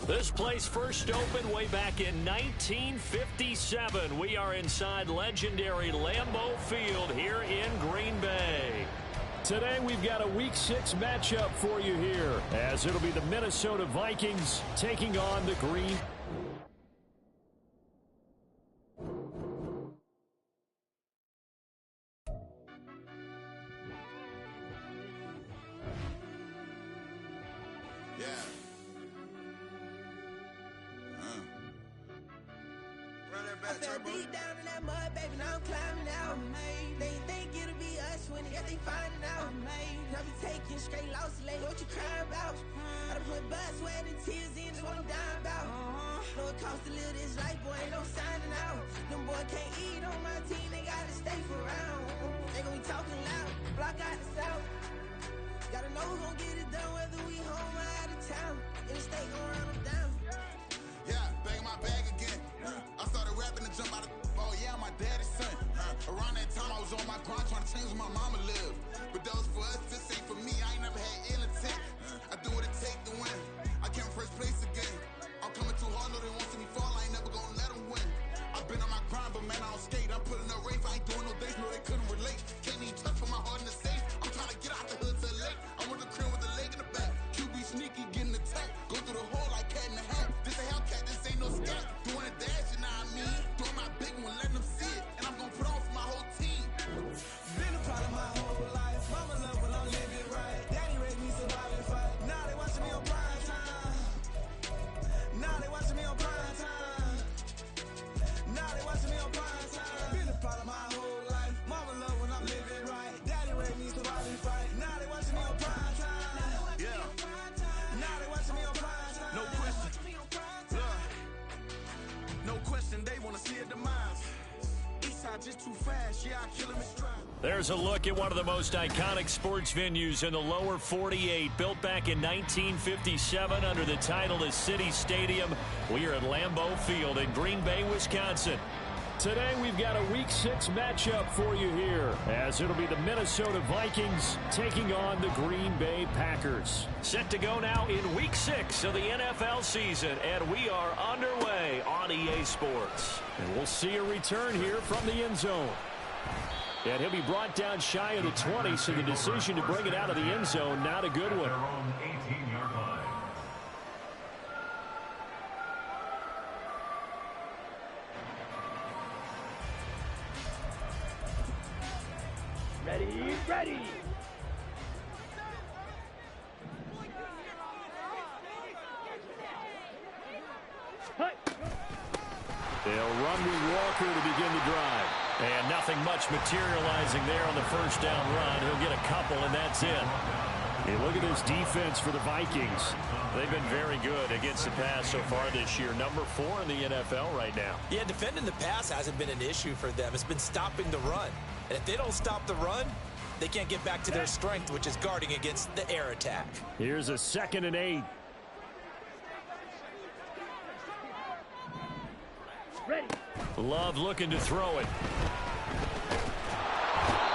This place first opened way back in 1957. We are inside legendary Lambeau Field here in Green Bay. Today we've got a Week 6 matchup for you here, as it'll be the Minnesota Vikings taking on the Green. I fell deep down in that mud, baby, now I'm climbing out. They think it'll be us when they finding out. I be taking straight losses, like what you crying about? I done put blood, sweat, and tears in, that's what I'm dying about. Know it costs to live this life, boy, ain't no signing out. Them boy can't eat on my team, they gotta stay for round. They gon' be talking loud, block out the south. Gotta know who gon' get it done, whether we home or out of town. In the state gon' run them down. Yeah, bang my bag again. I started rapping and jump out of oh yeah, my daddy's son. Around that time I was on my grind trying to change where my mama lived. But that was for us, this ain't for me. I ain't never had ill intent. I do what it take to win. I came first place again. I'm coming too hard, no they won't see me fall. I ain't never gonna let them win. I've been on my grind, but man I don't skate. I'm putting up race, I ain't doing no days, no they couldn't relate. Can't even touch for my heart in the safe. I'm trying to get out the hood to the lake. I'm with the crib with the leg in the back. QB sneaky, getting attacked. Go through the hole like cat in the hat. This a Hellcat, this ain't no scat. Doing a dash, you know what I mean? Doing my big one, letting them see it. And I'm gonna put on for my whole team. Been a part of my whole life. Mama love when I'm living right. Daddy raised me survive and fight. Now they watching me on prime time. Now they watching me on prime time. Now they watching me on prime time. Been a part of my whole life. Mama love when I'm living right. Daddy raised me survive and fight. Now they watching me on prime time. Yeah. Now they watching me on prime time. No question. Look. No question, they wanna see a demise. Eastside just too fast, yeah, I kill him in stride. There's a look at one of the most iconic sports venues in the lower 48, built back in 1957 under the title of City Stadium. We are at Lambeau Field in Green Bay, Wisconsin. Today we've got a Week 6 matchup for you here, as it'll be the Minnesota Vikings taking on the Green Bay Packers. Set to go now in Week 6 of the NFL season, and we are underway on EA Sports. And we'll see a return here from the end zone. And he'll be brought down shy of the 20, so the decision to bring it out of the end zone, not a good one. Ready. They'll run with Walker to begin the drive. And nothing much materializing there on the first down run. He'll get a couple, and that's it. Hey, look at this defense for the Vikings. They've been very good against the pass so far this year. Number 4 in the NFL right now. Yeah, defending the pass hasn't been an issue for them. It's been stopping the run. And if they don't stop the run, they can't get back to their strength, which is guarding against the air attack. Here's a 2nd and 8. Ready. Love looking to throw it.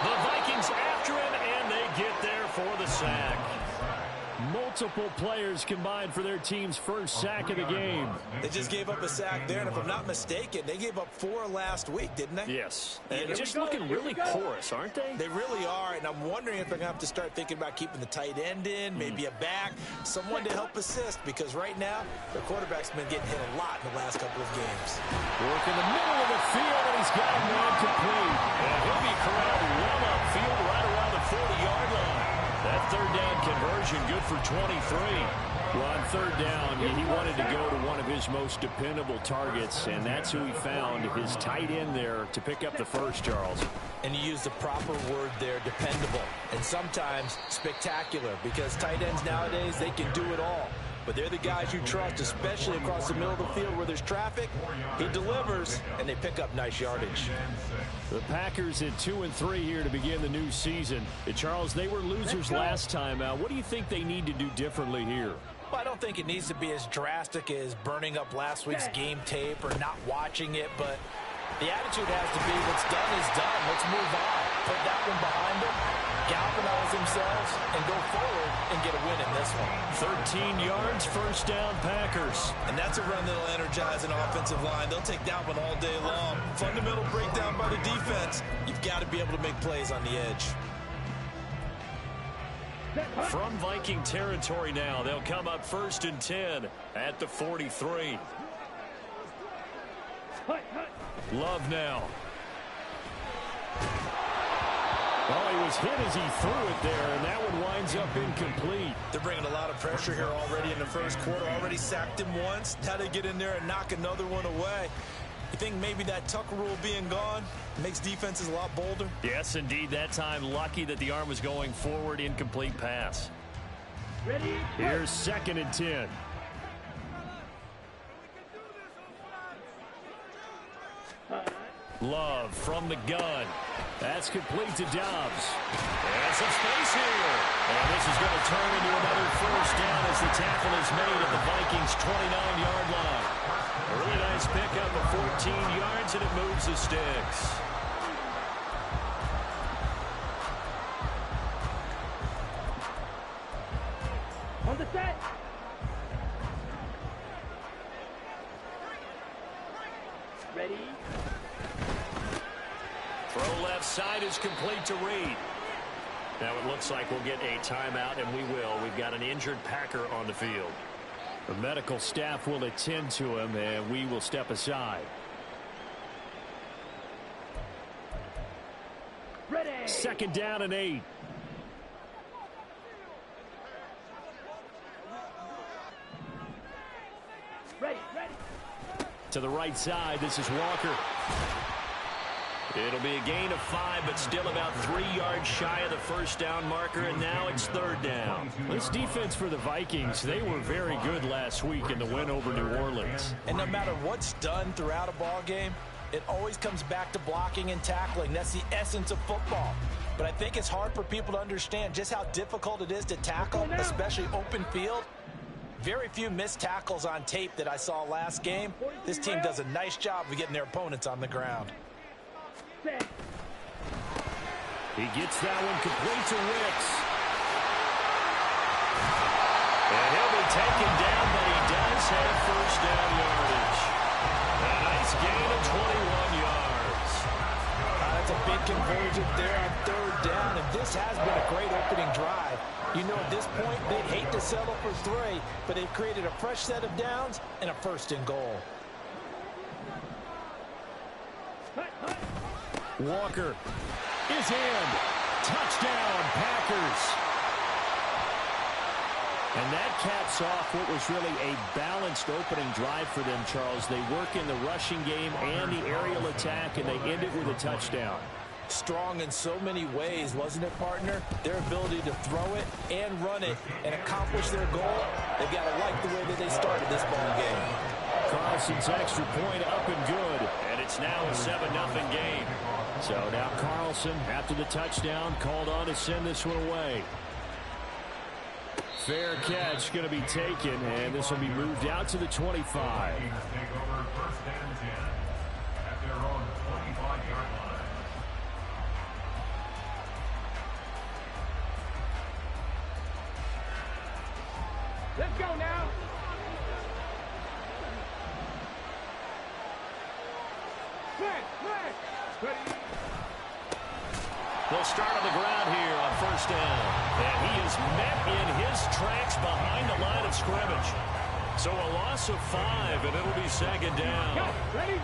The Vikings after him, and they get there for the sack. Multiple players combined for their team's first sack of the game. They just gave up a sack there, and if I'm not mistaken, they gave up 4 last week, didn't they? Yes. And just looking really porous, aren't they? They really are, and I'm wondering if they're going to have to start thinking about keeping the tight end in, maybe a back, someone to help assist, because right now, their quarterback's been getting hit a lot in the last couple of games. Work in the middle of the field, and he's got a man complete. And he'll be corralled well upfield right around the 40-yard line. That third down conversion good for 23. Well, on third down, he wanted to go to one of his most dependable targets, and that's who he found, his tight end there, to pick up the first, Charles. And you use the proper word there, dependable, and sometimes spectacular, because tight ends nowadays, they can do it all. But they're the guys you trust, especially across the middle of the field where there's traffic. He delivers, and they pick up nice yardage. The Packers at 2-3 here to begin the new season. Charles, they were losers last time out. What do you think they need to do differently here? Well, I don't think it needs to be as drastic as burning up last week's game tape or not watching it, but the attitude has to be what's done is done. Let's move on. Put that one behind them. galvanize themselves and go forward and get a win in this one. 13 yards, first down Packers. And that's a run that'll energize an offensive line. They'll take that one all day long. Fundamental breakdown by the defense. You've got to be able to make plays on the edge. From Viking territory now, they'll come up 1st and 10 at the 43. Love now. Oh, he was hit as he threw it there, and that one winds up incomplete. They're bringing a lot of pressure here already in the first quarter. Already sacked him once. Now they get in there and knock another one away. You think maybe that Tucker rule being gone makes defenses a lot bolder? Yes, indeed. That time, lucky that the arm was going forward. Incomplete pass. Ready? Here's 2nd and 10. Love from the gun. That's complete to Dobbs. And some space here. And this is going to turn into another first down as the tackle is made at the Vikings' 29-yard line. A really nice pickup of 14 yards, and it moves the sticks. On the set. Ready? Throw left side is complete to Reed. Now it looks like we'll get a timeout, and we will. We've got an injured Packer on the field. The medical staff will attend to him, and we will step aside. Ready? 2nd down and 8. Ready? Ready? To the right side, this is Walker. It'll be a gain of 5, but still about 3 yards shy of the first down marker, and now it's 3rd down. This defense for the Vikings, they were very good last week in the win over New Orleans. And no matter what's done throughout a ball game, it always comes back to blocking and tackling. That's the essence of football. But I think it's hard for people to understand just how difficult it is to tackle, especially open field. Very few missed tackles on tape that I saw last game. This team does a nice job of getting their opponents on the ground. He gets that one complete to Wicks. And he'll be taken down, but he does have first down yardage. A nice gain of 21 yards. That's a big conversion there on 3rd down, and this has been a great opening drive. You know, at this point, they'd hate to settle for 3, but they've created a fresh set of downs and a 1st and goal. Walker is in. Touchdown, Packers. And that caps off what was really a balanced opening drive for them, Charles. They work in the rushing game and the aerial attack, and they end it with a touchdown. Strong in so many ways, wasn't it, partner? Their ability to throw it and run it and accomplish their goal, they've got to like the way that they started this ball game. Carlson's extra point up and good, and it's now a 7-0 game. So now Carlson, after the touchdown, called on to send this one away. Fair catch going to be taken, and this will be moved out to the 25. Let's go now. Ready? They'll start on the ground here on 1st down. And he is met in his tracks behind the line of scrimmage. So a loss of 5, and it'll be 2nd down. Ready?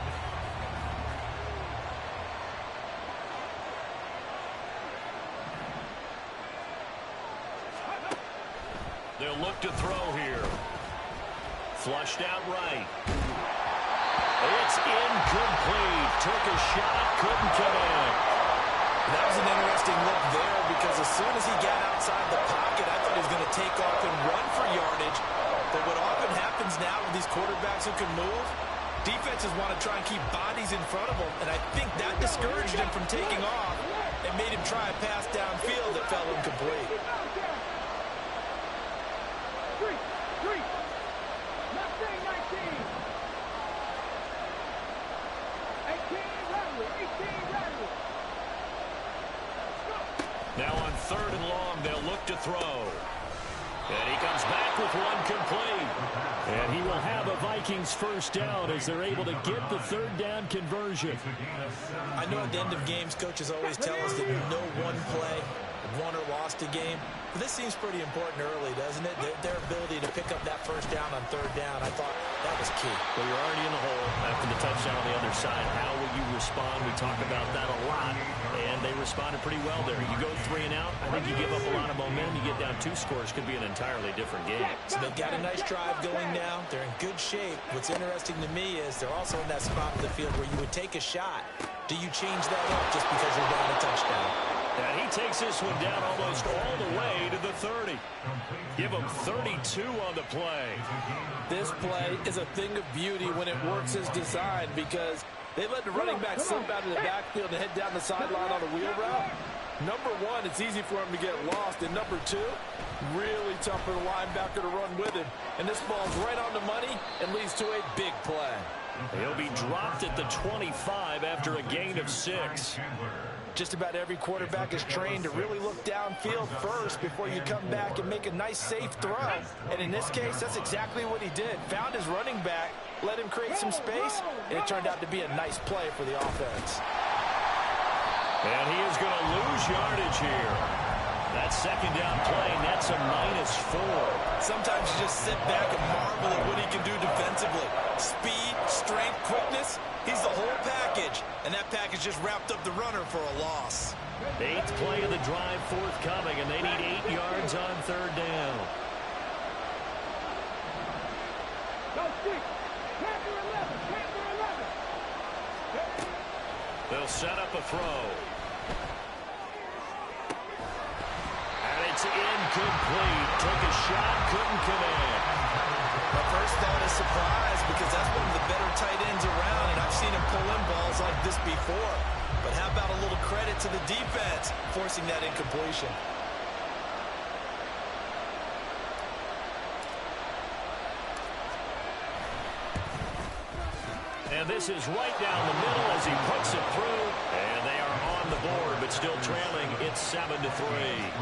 They'll look to throw here. Flushed out right. It's incomplete. Took a shot, couldn't connect. That was an interesting look there because as soon as he got outside the pocket, I thought he was going to take off and run for yardage. But what often happens now with these quarterbacks who can move, defenses want to try and keep bodies in front of them, and I think that discouraged him from taking off and made him try a pass downfield that fell incomplete. Three. Mustang 19. 18 Rattler. Now on 3rd and long, they'll look to throw. And he comes back with one complete. And he will have a Vikings first down as they're able to get the 3rd down conversion. I know at the end of games, coaches always tell us that no one play won or lost a game. But this seems pretty important early, doesn't it? Their ability to pick up that first down on 3rd down, I thought that was key. Well, you're already in the hole after the touchdown on the other side. How will you respond? We talk about that a lot, and they responded pretty well there. You go 3 and out, I think you give up a lot of momentum. You get down 2 scores, could be an entirely different game. So they've got a nice drive going now. They're in good shape. What's interesting to me is they're also in that spot of the field where you would take a shot. Do you change that up just because you're down a touchdown? And he takes this one down almost all the way to the 30. Give him 32 on the play. This play is a thing of beauty when it works as designed because they let the running back slip out of the backfield and head down the sideline on a wheel route. Number one, it's easy for him to get lost. And number two, really tough for the linebacker to run with him. And this ball's right on the money and leads to a big play. He'll be dropped at the 25 after a gain of 6. Just about every quarterback is trained to really look downfield first before you come back and make a nice, safe throw. And in this case, that's exactly what he did. Found his running back, let him create some space, and it turned out to be a nice play for the offense. And he is going to lose yardage here. That 2nd down play, that's a -4. Sometimes you just sit back and marvel at what he can do defensively. Speed, strength, quickness, he's the whole package. And that package just wrapped up the runner for a loss. 8th play of the drive forthcoming, and they need 8 yards on 3rd down. They'll set up a throw. And it's incomplete. Took a shot, couldn't connect. My first thought is surprise because that's one of the better tight ends around, and I've seen him pull in balls like this before. But how about a little credit to the defense forcing that incompletion? And this is right down the middle as he puts it through. And they are on the board, but still trailing. It's 7-3.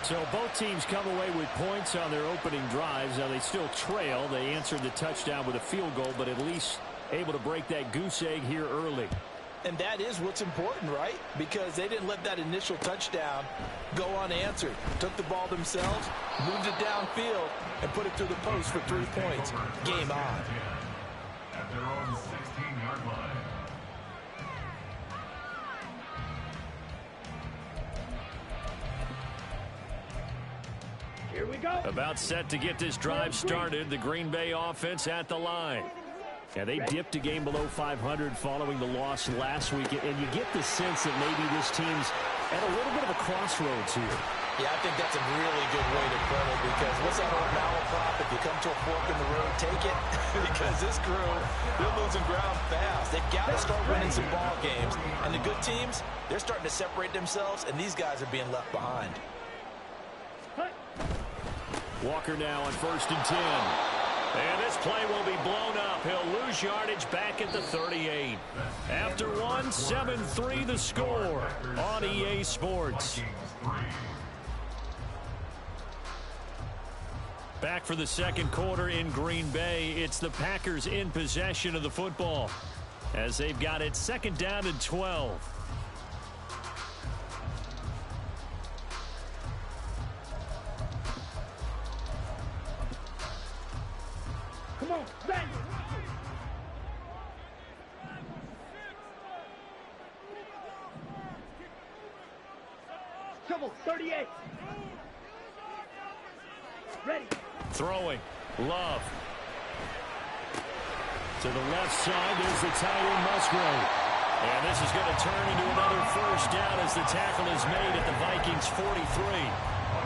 So both teams come away with points on their opening drives. Now they still trail. They answered the touchdown with a field goal, but at least able to break that goose egg here early. And that is what's important, right? Because they didn't let that initial touchdown go unanswered. Took the ball themselves, moved it downfield, and put it through the post for 3 points. Game on. At their own 16-yard line. Here we go. About set to get this drive started. The Green Bay offense at the line. Yeah, they dipped a game below 500 following the loss last week, and you get the sense that maybe this team's at a little bit of a crossroads here. Yeah, I think that's a really good way to put it because what's that old malaprop? If you come to a fork in the road, take it. Because this crew, they're losing ground fast. They've got to start winning some ball games. And the good teams, they're starting to separate themselves, and these guys are being left behind. Walker now on 1st and 10. And this play will be blown up. He'll lose yardage back at the 38. After one, 7-3 the score on EA Sports. Back for the 2nd quarter in Green Bay. It's the Packers in possession of the football as they've got it 2nd down and 12. Come on, bang! Come on, 38. Ready. Throwing. Love. To the left side, there's the tight end Musgrave. And this is going to turn into another first down as the tackle is made at the Vikings 43.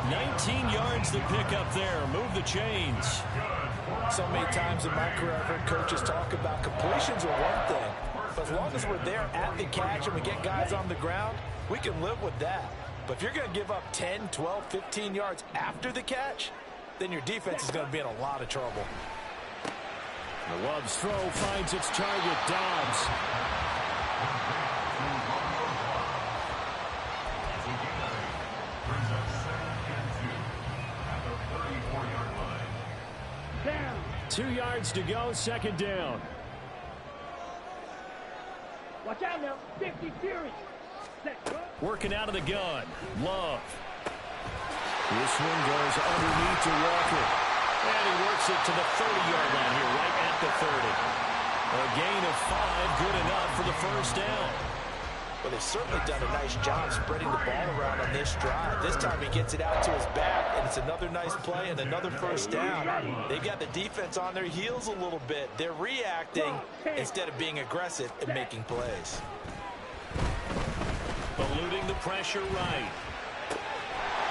19 yards to pick up there. Move the chains. So many times in my career, I've heard coaches talk about completions are one thing. But as long as we're there at the catch and we get guys on the ground, we can live with that. But if you're going to give up 10, 12, 15 yards after the catch, then your defense is going to be in a lot of trouble. The Love's throw finds its target, Dobbs. 2 yards to go, second down. Watch out now. 50 series. Working out of the gun. Love. This one goes underneath to Walker. And he works it to the 30-yard line here, right at the 30. A gain of 5, good enough for the first down. Well, they've certainly done a nice job spreading the ball around on this drive. This time he gets it out to his back, and it's another nice play and another first down. They've got the defense on their heels a little bit. They're reacting instead of being aggressive and making plays. Eluding the pressure right.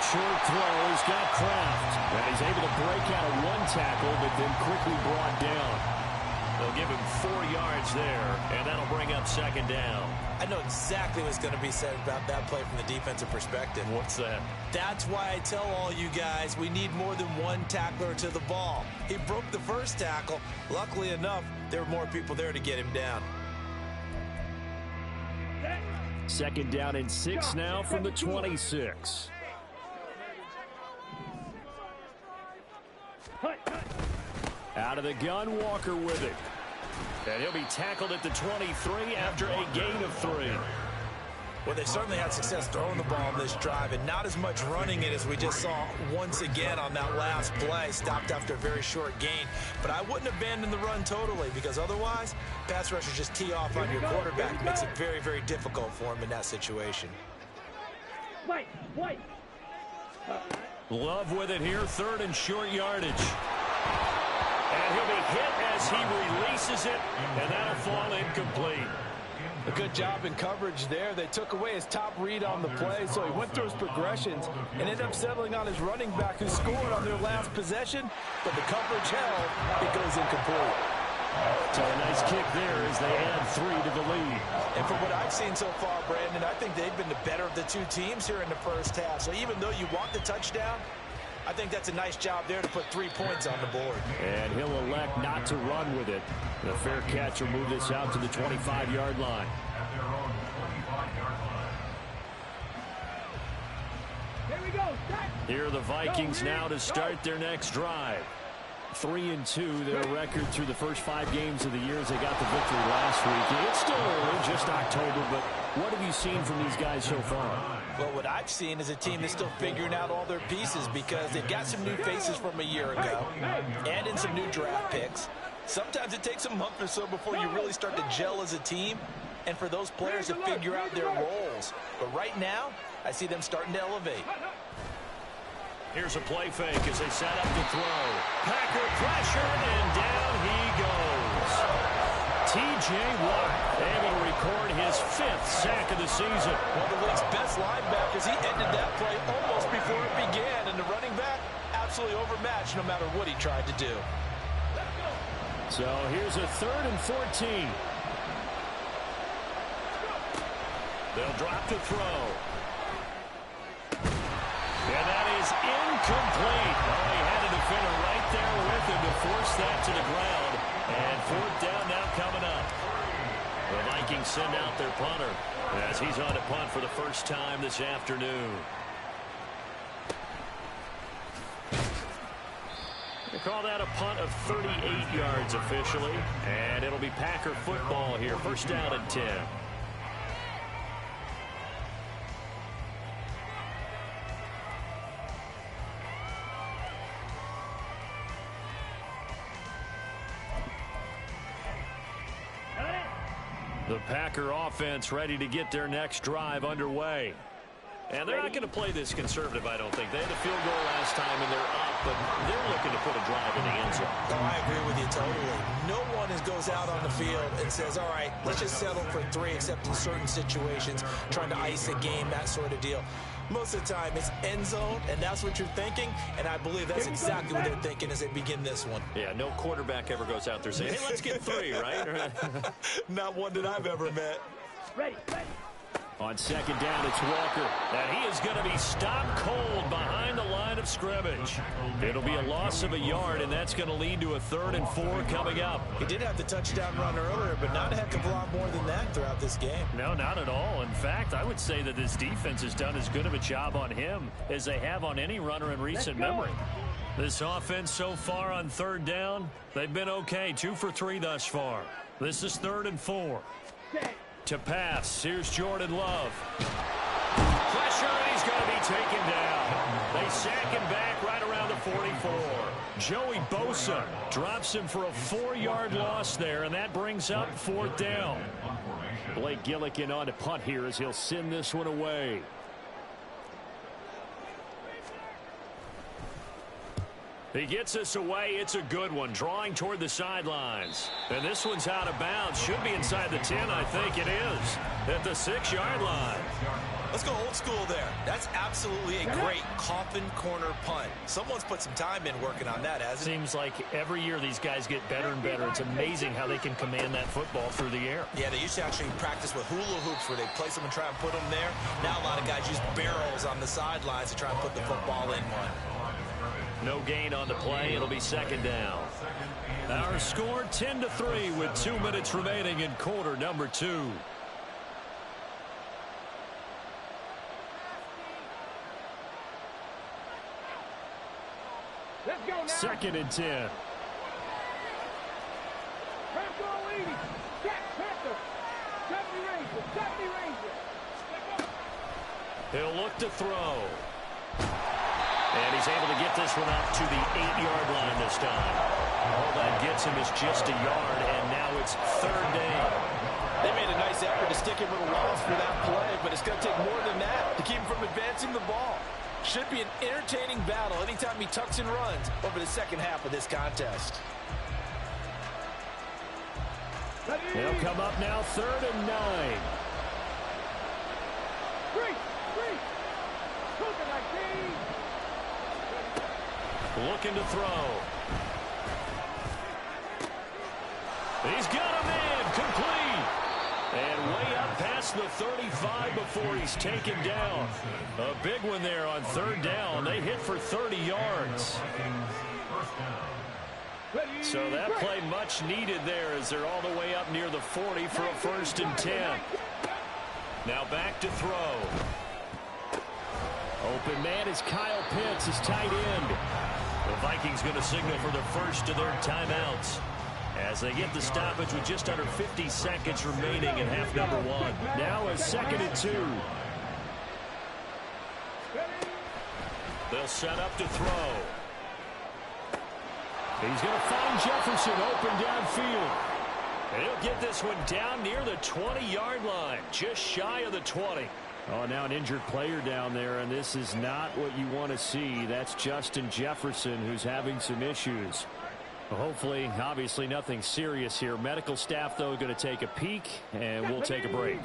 Short throw, he's got Kraft. And he's able to break out of one tackle, but then quickly brought down. They'll give him 4 yards there, and that'll bring up second down. I know exactly what's going to be said about that play from the defensive perspective. What's that? That's why I tell all you guys we need more than one tackler to the ball. He broke the first tackle. Luckily enough, there were more people there to get him down. Second down and 6 now from the 26. Out of the gun, Walker with it. And he'll be tackled at the 23 after a gain of 3. Well, they certainly had success throwing the ball on this drive and not as much running it as we just saw once again on that last play. Stopped after a very short gain. But I wouldn't abandon the run totally because otherwise, pass rushers just tee off on your quarterback. It makes it very, very difficult for him in that situation. Love with it here, 3rd and short yardage. And he'll be hit as he releases it, and that'll fall incomplete. A good job in coverage there. They took away his top read on the play, so he went through his progressions and ended up settling on his running back who scored on their last possession, but the coverage held. It goes incomplete. So a nice kick there as they add 3 to the lead. And from what I've seen so far, Brandon, I think they've been the better of the two teams here in the first half. So even though you want the touchdown, I think that's a nice job there to put 3 points on the board. And he'll elect not to run with it. The fair catch will move this out to the 25-yard line. At their own 25-yard line. Here we go. Here are the Vikings now to start their next drive. 3-2, their record through the first 5 games of the year as they got the victory last week. It's still early, just October, but what have you seen from these guys so far? Well, what I've seen is a team that's still figuring out all their pieces because they've got some new faces from a year ago and in some new draft picks. Sometimes it takes a month or so before you really start to gel as a team and for those players to figure out their roles. But right now, I see them starting to elevate. Here's a play fake as they set up to throw. Packer pressure, and down he goes. T.J. Watt able to record his 5th sack of the season. One of the league's best linebackers. He ended that play almost before it began, and the running back absolutely overmatched no matter what he tried to do. So here's a 3rd and 14. They'll drop to throw. And that is incomplete. Oh, he had a defender right there with him to force that to the ground. And 4th down now coming up. The Vikings send out their punter as he's on to punt for the first time this afternoon. They call that a punt of 38 yards officially. And it'll be Packer football here. 1st down and 10. The Packer offense ready to get their next drive underway. And they're not going to play this conservative, I don't think. They had a field goal last time, and they're up, but they're looking to put a drive in the end zone. Oh, I agree with you totally. No one goes out on the field and says, all right, let's just settle for 3, except in certain situations, trying to ice a game, that sort of deal. Most of the time, it's end zone, and that's what you're thinking, and I believe that's exactly what they're thinking as they begin this one. Yeah, no quarterback ever goes out there saying, hey, let's get 3, right? Not one that I've ever met. Ready. On 2nd down, it's Walker. And he is going to be stopped cold behind the line of scrimmage. It'll be a loss of a yard, and that's going to lead to a 3rd and 4 coming up. He did have the touchdown run earlier, but not a heck of a lot more than that throughout this game. No, not at all. In fact, I would say that this defense has done as good of a job on him as they have on any runner in recent memory. This offense so far on third down, they've been okay. 2 for 3 thus far. This is 3rd and 4. To pass, here's Jordan Love. Pressure, and he's going to be taken down. They sack him back right around the 44. Joey Bosa drops him for a 4-yard loss there, and that brings up 4th down. Blake Gillikin on to punt here as he'll send this one away. He gets us away. It's a good one, drawing toward the sidelines. And this one's out of bounds. Should be inside the 10, I think it is, at the 6-yard line. Let's go old school there. That's absolutely a great coffin corner punt. Someone's put some time in working on that, hasn't it? Seems like every year these guys get better and better. It's amazing how they can command that football through the air. Yeah, they used to actually practice with hula hoops where they place them and try and put them there. Now a lot of guys use barrels on the sidelines to try and put the football in one. No gain on the play. It'll be 2nd down. Our score 10-3 with 2 minutes remaining in quarter number 2. Let's go now. 2nd and 10. He'll look to throw. And he's able to get this one up to the 8-yard line this time. All that gets him is just a yard, and now it's 3rd down. They made a nice effort to stick him with a loss for that play, but it's going to take more than that to keep him from advancing the ball. Should be an entertaining battle anytime he tucks and runs over the second half of this contest. They'll come up now 3rd and 9. Looking to throw. He's got a man complete. And way up past the 35 before he's taken down. A big one there on 3rd down. They hit for 30 yards. So that play much needed there as they're all the way up near the 40 for a 1st and 10. Now back to throw. Open man is Kyle Pitts, his tight end. The Vikings going to signal for the first of their timeouts as they get the stoppage with just under 50 seconds remaining in half number 1. Now a 2nd and 2. They'll set up to throw. He's going to find Jefferson open downfield. And he'll get this one down near the 20-yard line, just shy of the 20. Oh, now an injured player down there, and this is not what you want to see. That's Justin Jefferson, who's having some issues. Well, hopefully, obviously nothing serious here. Medical staff, though, going to take a peek, and we'll take a break.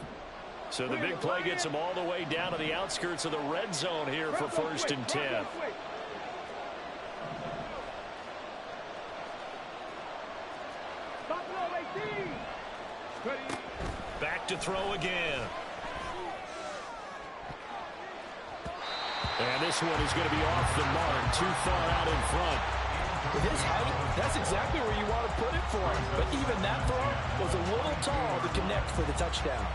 So the big play gets them all the way down to the outskirts of the red zone here for 1st and 10. Back to throw again. And this one is going to be off the mark, too far out in front. With his height, that's exactly where you want to put it for him. But even that throw was a little tall to connect for the touchdown.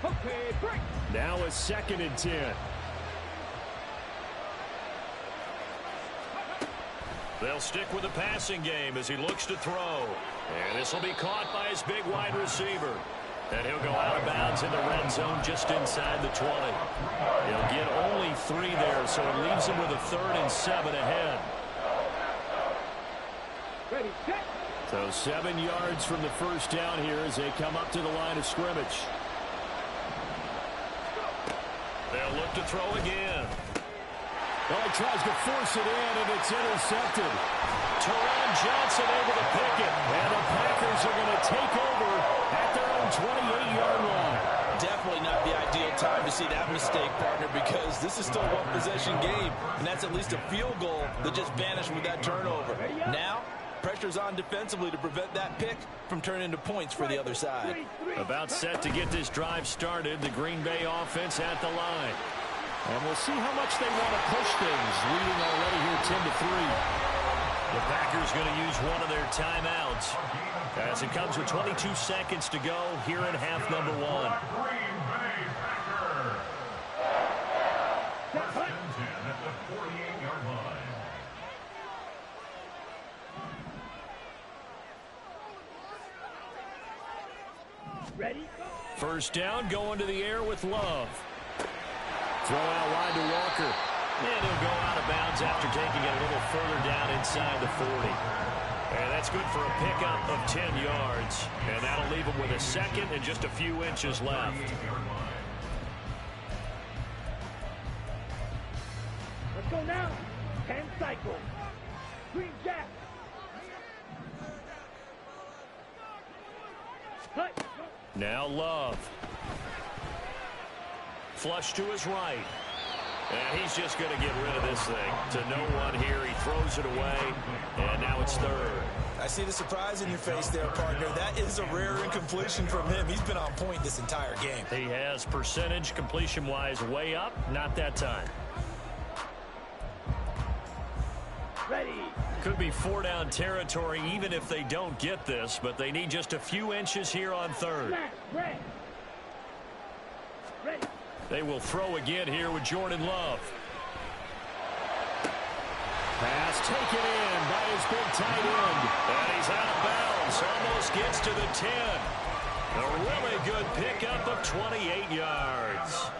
Okay, break. Now a 2nd and 10. They'll stick with the passing game as he looks to throw. And this will be caught by his big wide receiver. And he'll go out of bounds in the red zone just inside the 20. He'll get only 3 there, so it leaves him with a 3rd and 7 ahead. Ready, set. So 7 yards from the first down here as they come up to the line of scrimmage. They'll look to throw again. Well, he tries to force it in, and it's intercepted. Teron Johnson able to pick it, and the Packers are going to take over at their own 28-yard line. Definitely not the ideal time to see that mistake, partner, because this is still a one-possession game, and that's at least a field goal that just vanished with that turnover. Now, pressure's on defensively to prevent that pick from turning into points for the other side. About set to get this drive started, the Green Bay offense at the line. And we'll see how much they want to push things, leading already here 10-3. The Packers going to use one of their timeouts as it comes with 22 seconds to go here in half number 1. 48-yard line. Ready? First down, going to the air with Love. Throw out wide to Walker. And he'll go out of bounds after taking it a little further down inside the 40. And that's good for a pickup of 10 yards. And that'll leave him with a second and just a few inches left. Let's go now. 10 cycles. Green jack. Cut. Now Love. Flush to his right. And he's just going to get rid of this thing. To no one here. He throws it away. And now it's third. I see the surprise in your face there, partner. That is a rare incompletion from him. He's been on point this entire game. He has percentage completion-wise way up. Not that time. Ready. Could be 4-down territory even if they don't get this, but they need just a few inches here on third. Ready. Ready. They will throw again here with Jordan Love. Pass taken in by his big tight end. And he's out of bounds. Almost gets to the 10. A really good pickup of 28 yards.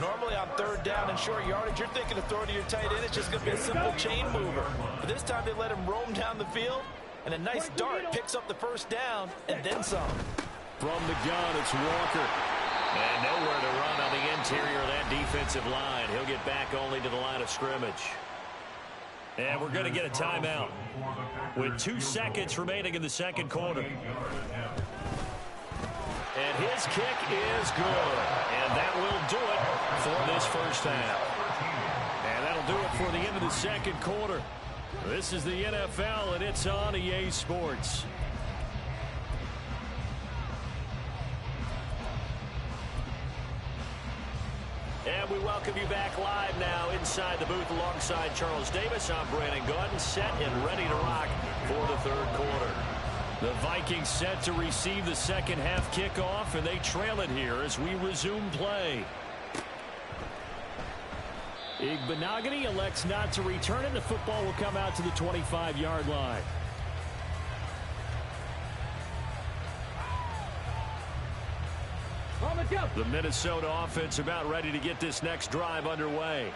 Normally on third down and short yardage, you're thinking of throwing to your tight end. It's just going to be a simple chain mover. But this time they let him roam down the field, and a nice dart picks up the first down and then some. From the gun, it's Walker. And nowhere to run on the interior of that defensive line. He'll get back only to the line of scrimmage. And we're going to get a timeout with 2 seconds remaining in the second quarter. And his kick is good. And that will do it for this first half. And that'll do it for the end of the second quarter. This is the NFL, and it's on EA Sports. And we welcome you back live now inside the booth alongside Charles Davis. I'm Brandon Gaudin, set and ready to rock for the third quarter. The Vikings set to receive the second half kickoff, and they trail it here as we resume play. Igbenogany elects not to return it. The football will come out to the 25-yard line. The Minnesota offense about ready to get this next drive underway.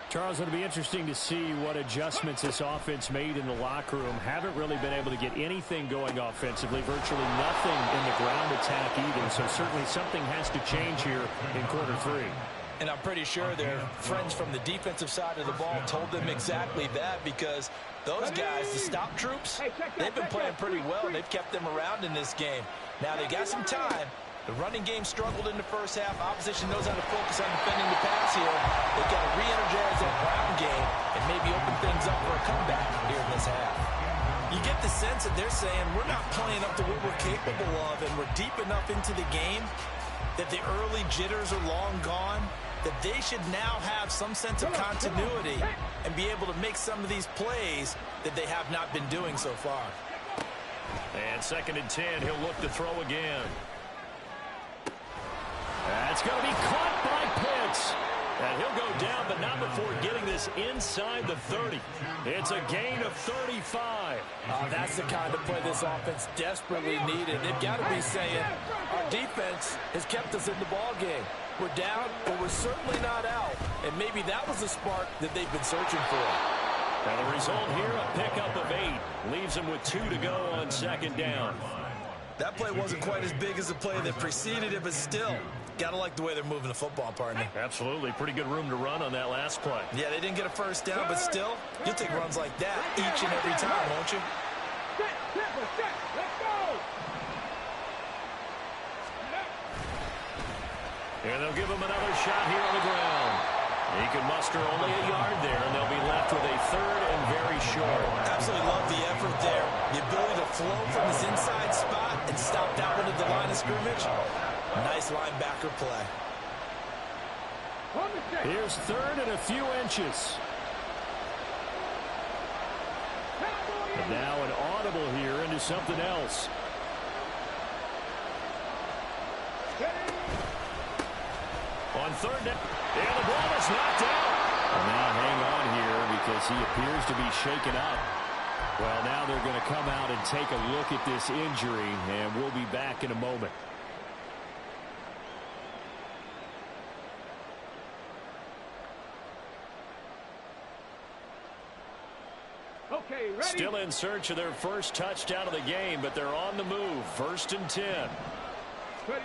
Charles, it'll be interesting to see what adjustments this offense made in the locker room. Haven't really been able to get anything going offensively. Virtually nothing in the ground attack either. So certainly something has to change here in quarter 3. And I'm pretty sure their friends from the defensive side of the ball told them exactly that, because those guys, the stop troops, they've been playing pretty well. They've kept them around in this game. Now they got some time. The running game struggled in the first half. Opposition knows how to focus on defending the pass here. They've got to re-energize that ground game and maybe open things up for a comeback here in this half. You get the sense that they're saying we're not playing up to what we're capable of, and we're deep enough into the game that the early jitters are long gone, that they should now have some sense of continuity and be able to make some of these plays that they have not been doing so far. And 2nd and 10, he'll look to throw again. That's going to be caught by Pitts. And he'll go down, but not before getting this inside the 30. It's a gain of 35. That's the kind of play this offense desperately needed. They've got to be saying, our defense has kept us in the ball game. We're down, but we're certainly not out. And maybe that was the spark that they've been searching for. And the result here, a pickup of 8. Leaves them with 2 to go on 2nd down. That play wasn't quite as big as the play that preceded it, but still, got to like the way they're moving the football, partner. Absolutely. Pretty good room to run on that last play. Yeah, they didn't get a first down, but still, you'll take runs like that each and every time, won't you? Let's go! And they'll give him another shot here on the ground. He can muster only a yard there, and they'll be left with a 3rd and very short. Absolutely love the effort there. The ability to flow from his inside spot and stop that one at the line of scrimmage. Nice linebacker play. Here's 3rd and a few inches. And now an audible here into something else. On 3rd down, and the ball is knocked out. And now hang on as he appears to be shaken up. Well, now they're going to come out and take a look at this injury, and we'll be back in a moment. Okay, ready? Still in search of their first touchdown of the game, but they're on the move. 1st and 10. Ready?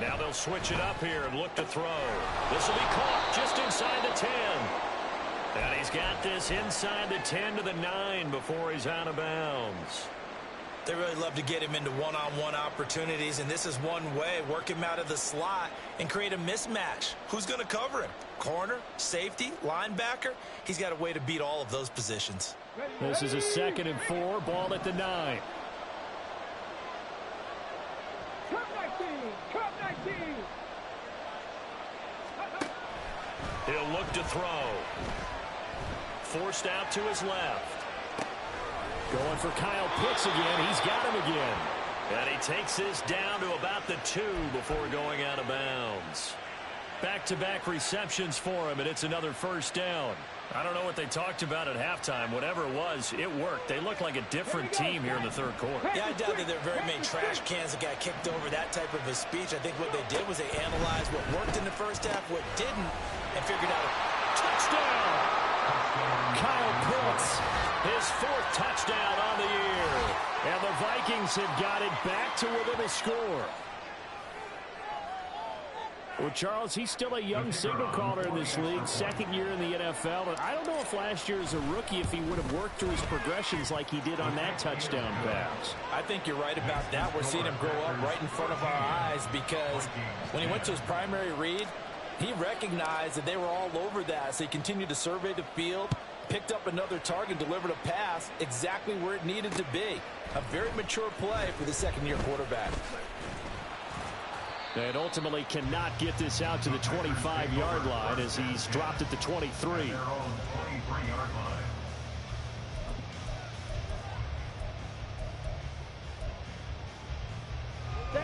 Now they'll switch it up here and look to throw. This will be caught just inside the 10. And he's got this inside the 10 to the 9 before he's out of bounds. They really love to get him into one-on-one opportunities, and this is one way. Work him out of the slot and create a mismatch. Who's going to cover him? Corner, safety, linebacker? He's got a way to beat all of those positions. This is a 2nd and 4, ball at the 9. He'll look to throw. Forced out to his left. Going for Kyle Pitts again. He's got him again. And he takes this down to about the 2 before going out of bounds. Back-to-back receptions for him, and it's another 1st down. I don't know what they talked about at halftime. Whatever it was, it worked. They look like a different team here in the 3rd quarter. Yeah, I doubt that there are very many trash cans that got kicked over that type of a speech. I think what they did was they analyzed what worked in the 1st half, what didn't, and figured out a touchdown. Kyle Pitts, his 4th touchdown on the year. And the Vikings have got it back to within a score. Well, Charles, he's still a young signal caller in this league, 2nd year in the NFL. And I don't know if last year as a rookie, if he would have worked through his progressions like he did on that touchdown pass. I think you're right about that. We're seeing him grow up right in front of our eyes because when he went to his primary read, he recognized that they were all over that. So he continued to survey the field, picked up another target, delivered a pass exactly where it needed to be. A very mature play for the 2nd-year quarterback. And ultimately cannot get this out to the 25-yard line as he's dropped at the 23.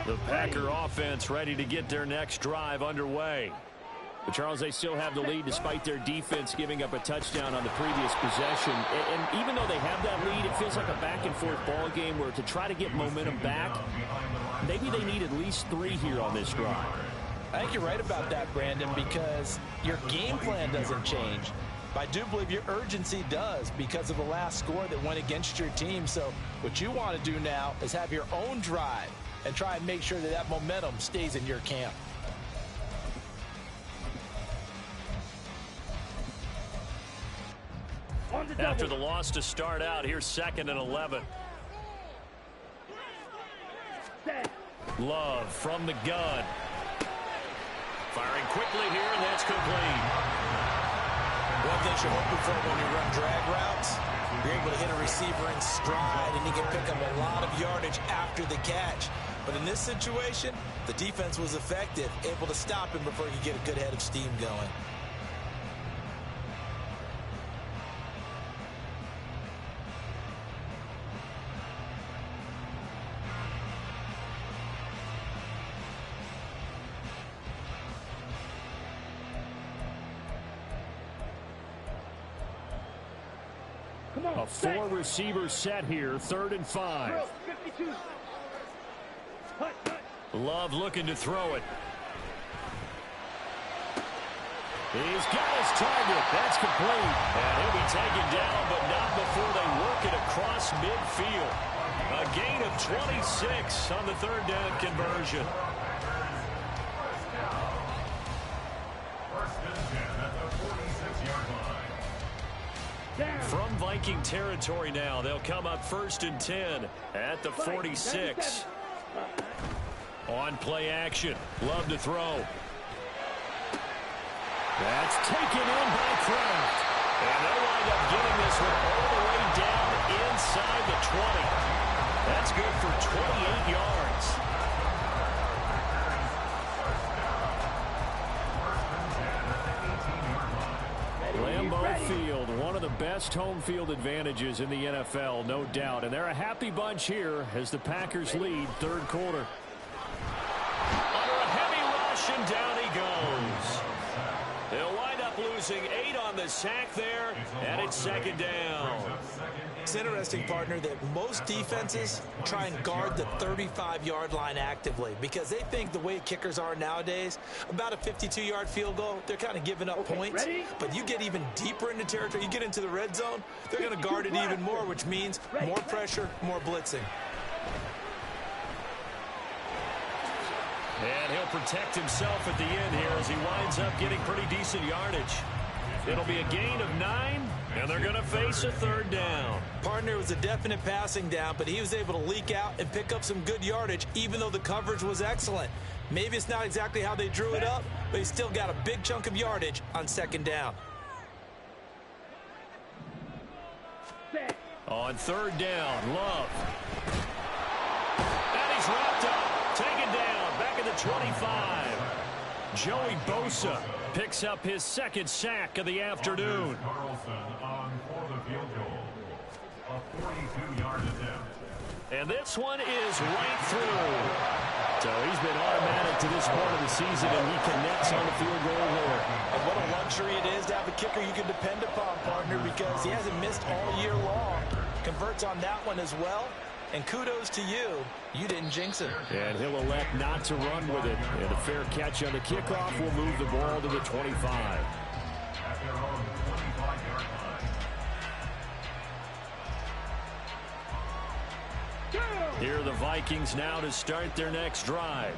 The Packer offense ready to get their next drive underway. But Charles, they still have the lead despite their defense giving up a touchdown on the previous possession. And even though they have that lead, it feels like a back-and-forth ball game where to try to get momentum back, maybe they need at least 3 here on this drive. I think you're right about that, Brandon, because your game plan doesn't change. But I do believe your urgency does because of the last score that went against your team. So what you want to do now is have your own drive and try and make sure that that momentum stays in your camp. After the loss to start out, here's 2nd and 11. Love from the gun. Firing quickly here, and that's complete. One thing you're hoping for when you run drag routes, you're able to hit a receiver in stride, and he can pick up a lot of yardage after the catch. But in this situation, the defense was effective, able to stop him before he could get a good head of steam going. A 4-receiver set here, 3rd and 5. Love looking to throw it. He's got his target. That's complete. And he'll be taken down, but not before they work it across midfield. A gain of 26 on the 3rd down conversion. From Viking territory now, they'll come up 1st and 10 at the 46. On play action. Love to throw. That's taken in by Kraft. And they'll wind up getting this one all the way down inside the 20. That's good for 28 yards. Lambeau Field, one of the best home field advantages in the NFL, no doubt. And they're a happy bunch here as the Packers lead 3rd quarter. Under a heavy rush, and down he goes. They'll wind up losing losing 8 on the sack there, and it's second down. It's interesting, partner, that most defenses try and guard the 35-yard line actively because they think the way kickers are nowadays, about a 52-yard field goal, they're kind of giving up points. But you get even deeper into territory, you get into the red zone, they're going to guard it even more, which means more pressure, more blitzing. And he'll protect himself at the end here as he winds up getting pretty decent yardage. It'll be a gain of 9, and they're going to face a third down. Partner, was a definite passing down, but he was able to leak out and pick up some good yardage, even though the coverage was excellent. Maybe it's not exactly how they drew it up, but he still got a big chunk of yardage on second down. On third down, Love. And he's wrapped up, taken down, back at the 25. Joey Bosa picks up his second sack of the afternoon. And this one is right through. So he's been automatic to this point of the season, and he connects on the field goal there. And what a luxury it is to have a kicker you can depend upon, partner, because he hasn't missed all year long. Converts on that one as well. And kudos to you. You didn't jinx him. And he'll elect not to run with it. And a fair catch on the kickoff will move the ball to the 25. Here are the Vikings now to start their next drive.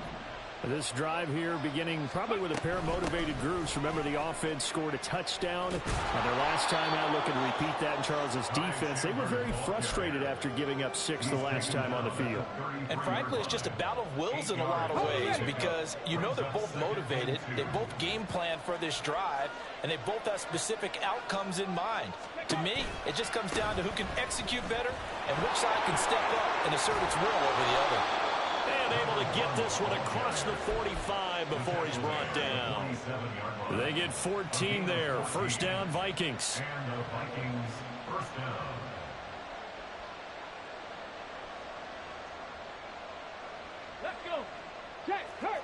This drive here beginning probably with a pair of motivated groups. Remember, the offense scored a touchdown on their last time out. Looking to repeat that in Charles's defense. They were very frustrated after giving up 6 the last time on the field. And frankly, it's just a battle of wills in a lot of ways because you know they're both motivated. They both game plan for this drive, and they both have specific outcomes in mind. To me, it just comes down to who can execute better and which side can step up and assert its will over the other. And able to get this one across the 45 before he's brought down. They get 14 there. First down, Vikings. And the Vikings first down. Let's go. Check. Hurt.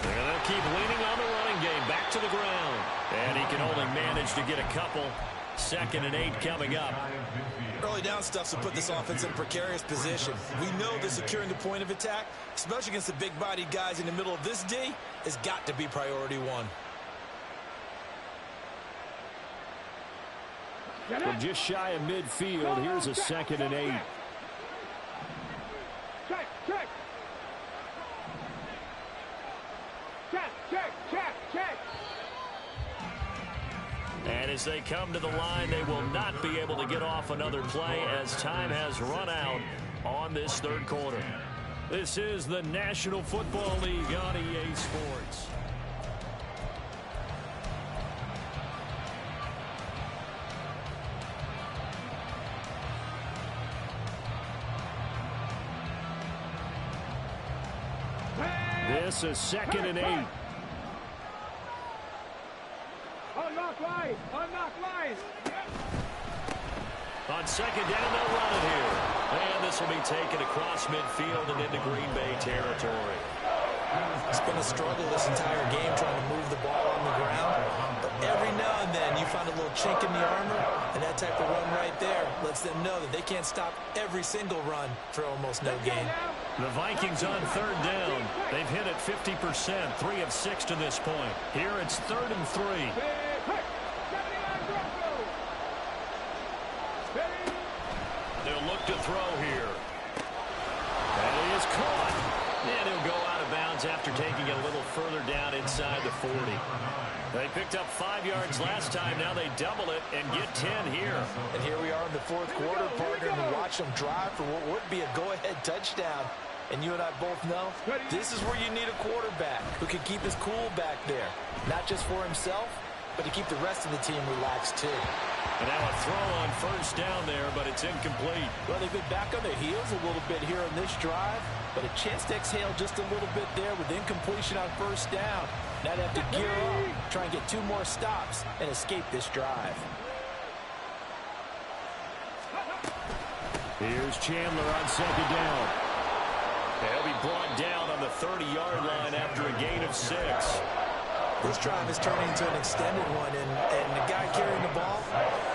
They'll keep leaning on the running game. Back to the ground. And he can only manage to get a couple. 2nd and 8 coming up. Early down stuff to put this offense in a precarious position. We know that securing the point of attack, especially against the big-bodied guys in the middle of this D, has got to be priority 1. From just shy of midfield, here's a 2nd and 8. Check. And as they come to the line, they will not be able to get off another play as time has run out on this third quarter. This is the National Football League on EA Sports. This is 2nd and 8. Unlock line. On second down, they'll run it here. And this will be taken across midfield and into Green Bay territory. It's been a struggle this entire game trying to move the ball on the ground. But every now and then you find a little chink in the armor, and that type of run right there lets them know that they can't stop every single run for almost no gain. The Vikings on third down. They've hit it 50%, 3 of 6 to this point. Here it's 3rd and 3. They'll look to throw here. And he is caught. And he'll go out of bounds after taking it a little further down inside the 40. They picked up 5 yards last time. Now they double it and get 10 here. And here we are in the fourth quarter, partner, and we watch them drive for what would be a go-ahead touchdown. And you and I both know this is where you need a quarterback who can keep his cool back there. Not just for himself, but to keep the rest of the team relaxed too. And now a throw on first down there, but it's incomplete. Well, they've been back on their heels a little bit here in this drive, but a chance to exhale just a little bit there with incompletion on first down. Now they have to gear up, try and get 2 more stops, and escape this drive. Here's Chandler on second down. He'll be brought down on the 30-yard line after a gain of 6. This drive is turning into an extended one, and the guy carrying the ball,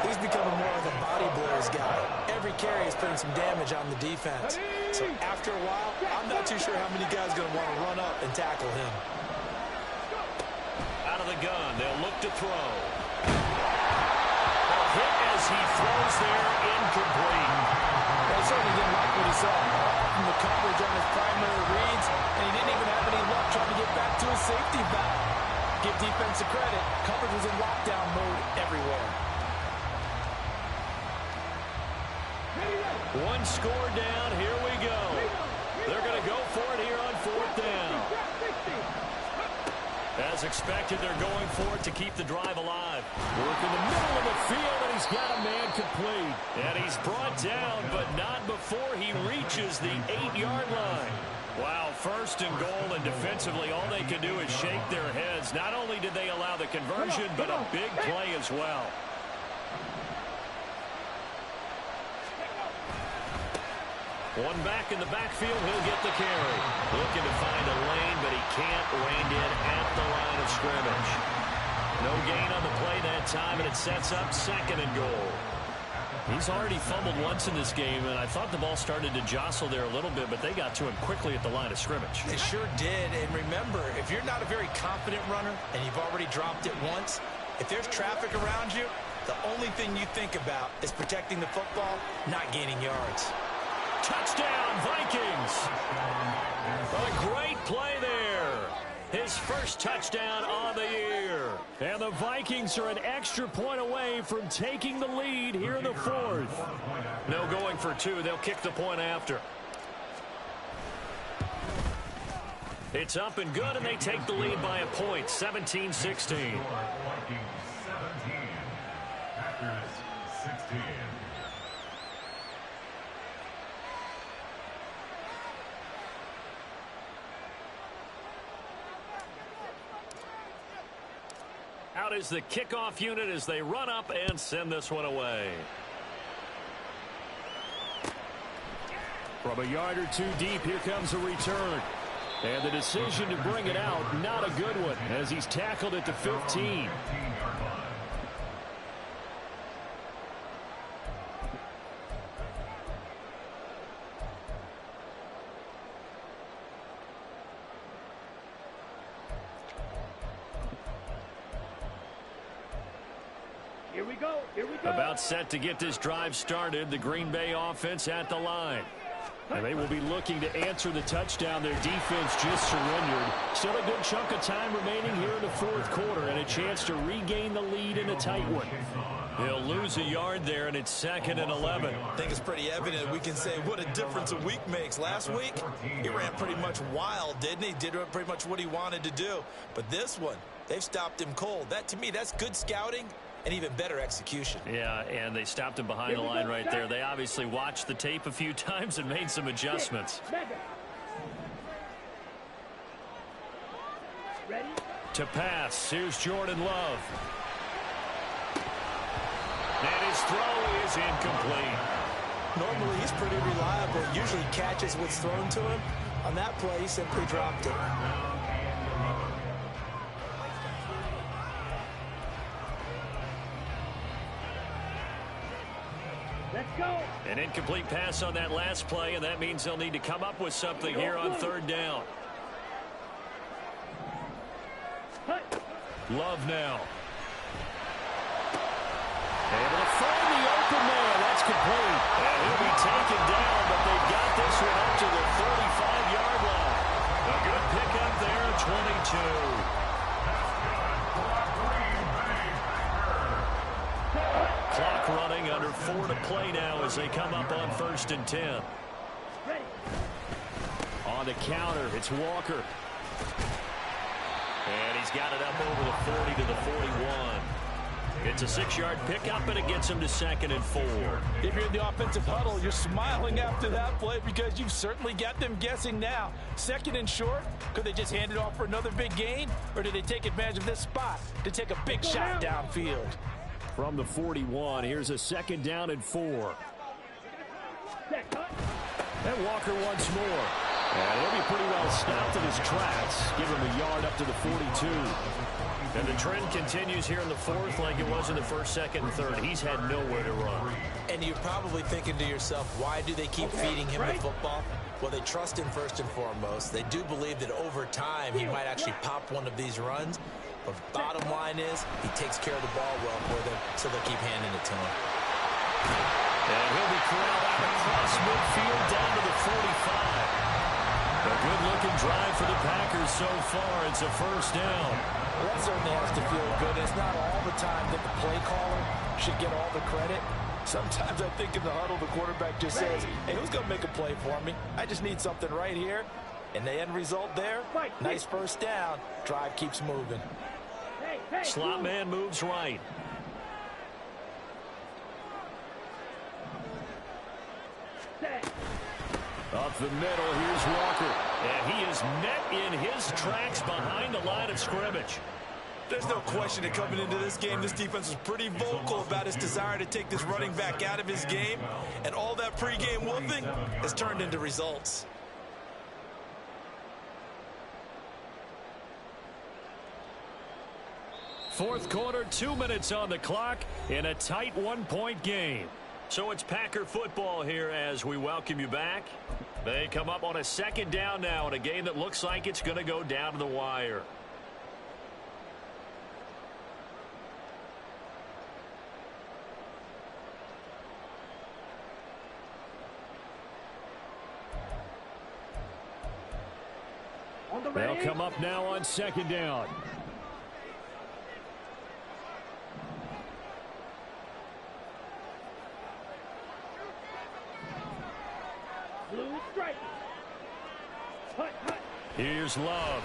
he's becoming more like a body blows guy. Every carry is putting some damage on the defense. So after a while, I'm not too sure how many guys are going to want to run up and tackle him. Out of the gun, they'll look to throw. A hit as he throws there, incomplete. Well, he certainly didn't like what he saw from the coverage on his primary reads, and he didn't even have any luck trying to get back to his safety valve. Give defensive credit. Coverage was in lockdown mode everywhere. One score down. Here we go. They're going to go for it here on 4th down. As expected, they're going for it to keep the drive alive. Work in the middle of the field, and he's got a man complete. And he's brought down, but not before he reaches the 8-yard line. Wow, 1st and goal, and defensively, all they can do is shake their heads. Not only did they allow the conversion, but a big play as well. One back in the backfield, he'll get the carry. Looking to find a lane, but he can't. Reined in at the line of scrimmage. No gain on the play that time, and it sets up 2nd and goal. He's already fumbled once in this game, and I thought the ball started to jostle there a little bit, but they got to him quickly at the line of scrimmage. They sure did, and remember, if you're not a very confident runner and you've already dropped it once, if there's traffic around you, the only thing you think about is protecting the football, not gaining yards. Touchdown, Vikings! A great play there. His first touchdown on the year. And the Vikings are an extra point away from taking the lead here in the 4th. No going for 2. They'll kick the point after. It's up and good, and they take the lead by a point, 17-16. Vikings 17, Packers 16. Out is the kickoff unit as they run up and send this one away. From a yard or 2 deep, here comes a return. And the decision to bring it out, not a good one, as he's tackled at the 15. Here we go. Here we go. About set to get this drive started. The Green Bay offense at the line. And they will be looking to answer the touchdown. Their defense just surrendered. Still a good chunk of time remaining here in the 4th quarter and a chance to regain the lead in a tight one. He'll lose a yard there, and it's 2nd and 11. I think it's pretty evident. We can say what a difference a week makes. Last week, he ran pretty much wild, didn't he? Did pretty much what he wanted to do. But this one, they've stopped him cold. That, to me, that's good scouting and even better execution. Yeah, and they stopped him behind the line right there. They obviously watched the tape a few times and made some adjustments. Ready? To pass, here's Jordan Love. And his throw is incomplete. Normally, he's pretty reliable. Usually catches what's thrown to him. On that play, he simply dropped it. Let's go. An incomplete pass on that last play, and that means they'll need to come up with something here on 3rd down. Love now. Able to find the open man. That's complete. And he'll be taken down, but they've got this one up to the 35-yard line. A good pickup there, 22. Clock running, under 4 to play now as they come up on 1st and 10. On the counter, it's Walker. And he's got it up over the 40 to the 41. It's a 6-yard pickup, and it gets him to 2nd and 4. If you're in the offensive huddle, you're smiling after that play because you've certainly got them guessing now. 2nd and short, could they just hand it off for another big gain? Or did they take advantage of this spot to take a big shot downfield? From the 41, here's a 2nd down and 4. And Walker once more. And he'll be pretty well stopped in his tracks. Give him a yard up to the 42. And the trend continues here in the fourth like it was in the first, second, and third. He's had nowhere to run. And you're probably thinking to yourself, why do they keep feeding him the football? Well, they trust him first and foremost. They do believe that over time he might actually pop one of these runs. But the bottom line is he takes care of the ball well for them, so they'll keep handing it to him. And he'll be corralled out across midfield down to the 45. A good-looking drive for the Packers so far. It's a first down. Well, that certainly has to feel good. It's not all the time that the play caller should get all the credit. Sometimes I think in the huddle, the quarterback just says, hey, who's going to make a play for me? I just need something right here. And the end result there, nice first down. Drive keeps moving. Slot man moves right. Up the middle, here's Walker. And he is met in his tracks behind the line of scrimmage. There's no question that coming into this game, this defense was pretty vocal about its desire to take this running back out of his game. And all that pregame whooping has turned into results. Fourth quarter, 2 minutes on the clock in a tight one-point game. So it's Packer football here as we welcome you back. They come up on a second down now in a game that looks like it's going to go down to the wire. They'll come up now on second down. Blue strike. Hut, hut. Here's Love.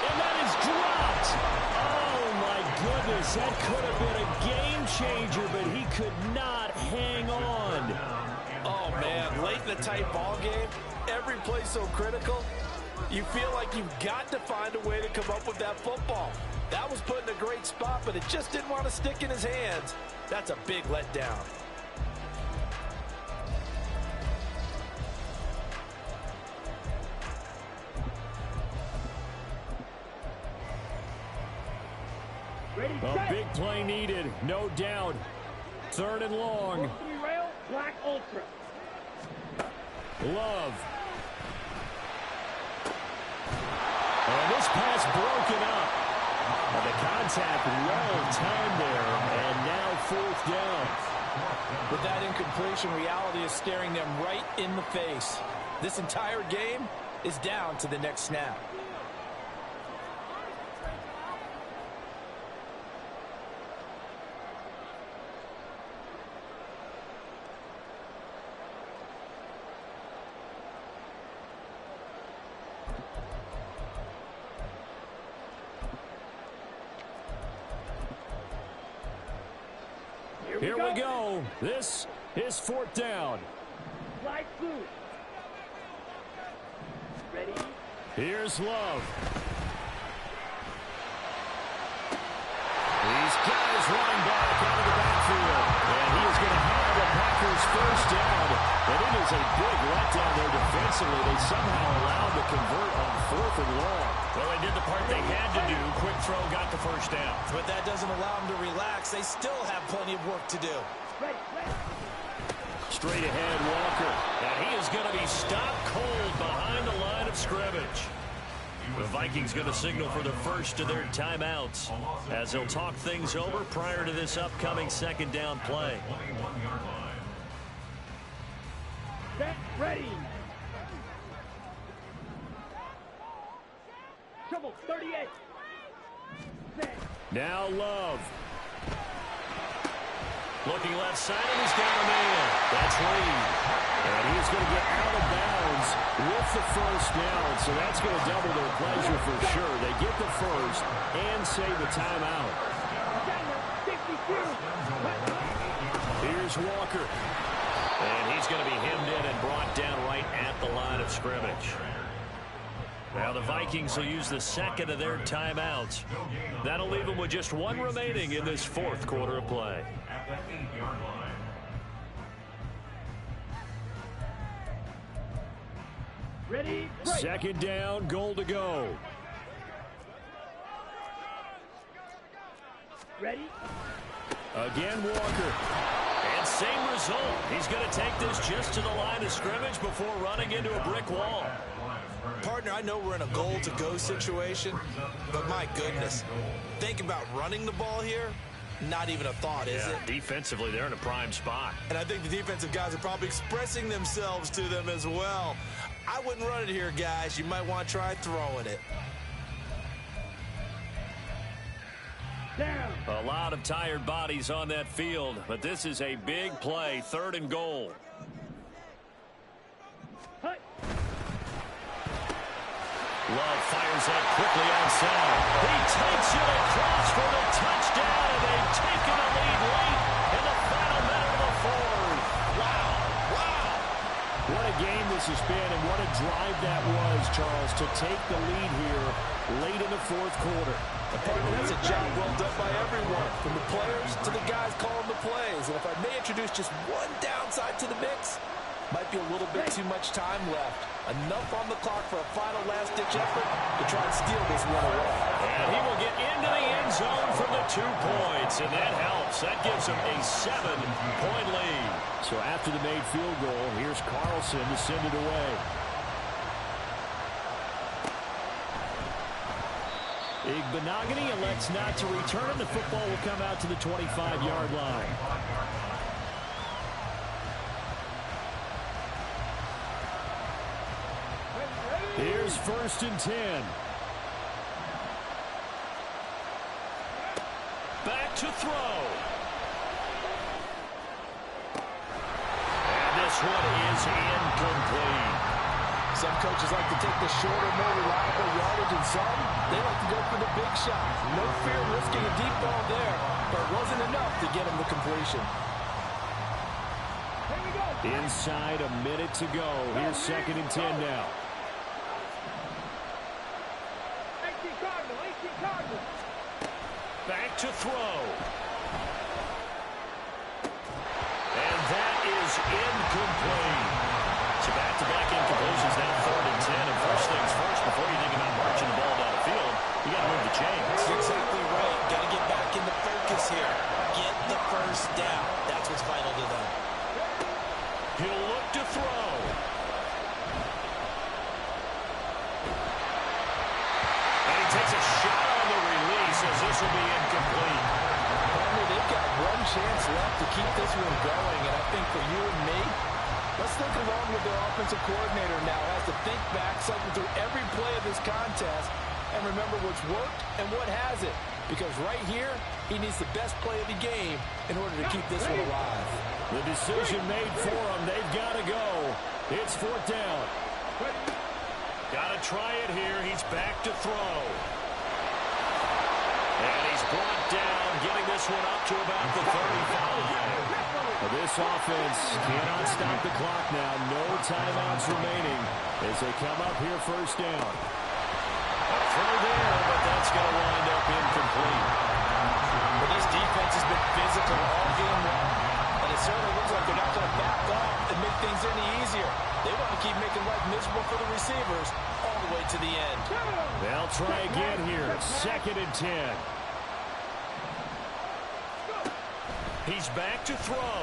And that is dropped. Oh, my goodness. That could have been a game changer, but he could not hang on. Oh, man, late in a tight ball game, every play so critical, you feel like you've got to find a way to come up with that football. That was put in a great spot, but it just didn't want to stick in his hands. That's a big letdown. A big play needed, no doubt. Third and long. Rail, black ultra. Love. And this pass broken up. And the contact well timed there, and now fourth down. With that incompletion, reality is staring them right in the face. This entire game is down to the next snap. Here we go. This is fourth down. Light blue. Ready? Here's Love. He's got his running back out of the backfield. And he is going to have the Packers first down. And it is a big letdown there defensively. They somehow allowed to convert on fourth and long. Well, they did the part they had to do. Quick throw got the first down. But that doesn't allow them to relax. They still have plenty of work to do. Straight ahead, Walker. And he is going to be stopped cold behind the line of scrimmage. The Vikings going to signal for the first of their timeouts as they'll talk things over prior to this upcoming second down play. Set, ready. Trouble, 38. Set. Now Love. Looking left side, and he's got a man. That's Reed. And he's going to get out of bounds with the first down, so that's going to double their pleasure for sure. They get the first and save the timeout. Here's Walker. And he's going to be hemmed in and brought down right at the line of scrimmage. Now the Vikings will use the second of their timeouts. That'll leave them with just one remaining in this fourth quarter of play. Ready, break. Second down, goal to go. Ready. Again, Walker. And same result. He's going to take this just to the line of scrimmage before running into a brick wall. Partner, I know we're in a goal-to-go situation, but my goodness, think about running the ball here. Not even a thought, is it? Defensively, they're in a prime spot. And I think the defensive guys are probably expressing themselves to them as well. I wouldn't run it here, guys. You might want to try throwing it. Down. A lot of tired bodies on that field, but this is a big play, 3rd and goal. Hut. Love fires that quickly outside. He takes it across for the touchdown, and they've taken a lead late in the final minute of the 4th. Wow. Wow. What a game this has been, and what a drive that was, Charles, to take the lead here late in the 4th quarter. Partner, that's a job well done by everyone, from the players to the guys calling the plays. And if I may introduce just one downside to the mix, might be a little bit too much time left. Enough on the clock for a final last-ditch effort to try and steal this one away. And he will get into the end zone from the 2 points, and that helps. That gives him a 7-point lead. So after the made field goal, here's Carlson to send it away. Igbenogany elects not to return, and the football will come out to the 25-yard line. Here's 1st and 10. Back to throw. And this one is incomplete. Some coaches like to take the shorter, more reliable yardage, and some, they like to go for the big shot. No fear of risking a deep ball there, but it wasn't enough to get him the completion. Inside a minute to go. Here's 2nd and 10 now. Back to throw. And that is incomplete. So back-to-back incompletions, now 3rd and 10. And first things first, before you think about marching the ball down the field, you got to move the chains. That's exactly right. Got to get back into focus here. Get the first down. That's what's vital to them. He'll look to throw. And he takes a shot on the release as this will be incomplete. They've got one chance left to keep this one going, and I think for you and me, let's look along with their offensive coordinator now as to think back, cycle through every play of this contest, and remember what's worked and what hasn't. Because right here, he needs the best play of the game in order to keep this one alive. The decision made for him. They've got to go. It's 4th down. Got to try it here. He's back to throw. And he's brought down, getting this one up to about the 35. Well, this offense cannot stop the clock now. No timeouts remaining as they come up here 1st down. A throw there, but that's going to wind up incomplete. But this defense has been physical all game long, and it certainly looks like they're not going to back off and make things any easier. They want to keep making life miserable for the receivers all the way to the end. They'll try again here. 2nd and 10. He's back to throw.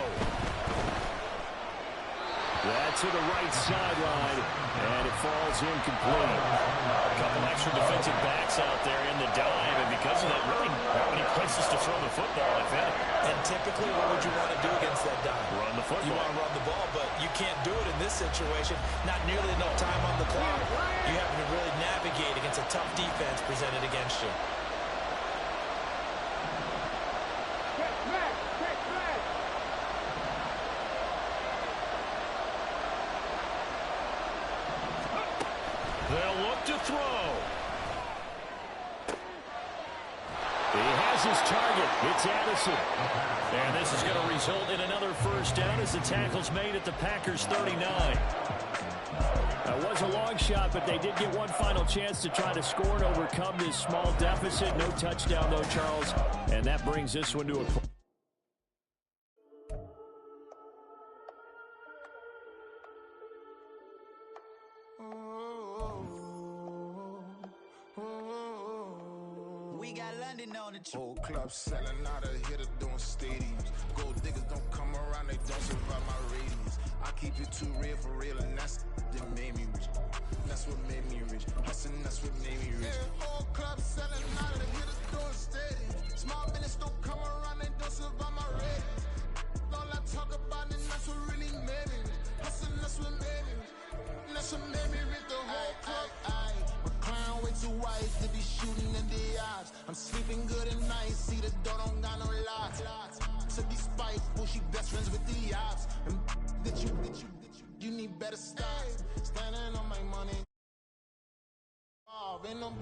That's to the right sideline, and it falls incomplete. A couple extra defensive backs out there in the dive, and because of that, really not many places to throw the football, if any. And typically, what would you want to do against that dive? Run the football. You want to run the ball, but you can't do it in this situation. Not nearly enough time on the clock. You have to really navigate against a tough defense presented against you. They'll look to throw. He has his target. It's Addison. And this is going to result in another 1st down as the tackle's made at the Packers' 39. That was a long shot, but they did get one final chance to try to score and overcome this small deficit. No touchdown, though, Charles. And that brings this one to a... we got London on the trip. Whole club selling out of hitter doing stadiums. Gold diggers don't come around, they don't survive my ratings. I keep it too real for real, and that's that made me rich. That's what made me rich. Hustling, that's what made me rich. Yeah, whole club selling out of hitters doing stadiums. Small business don't come around, they don't survive my ratings. All I talk about it, that's what really made me rich. Hustling, that's what made me rich. That's what made me rich. The whole club. My clown way too wise to be shooting in the eyes. I'm sleeping good at night, see the door don't got no locks. To be spiteful, she best friends with the ops. And that you need better stocks. Standing on my money. Ain't nobody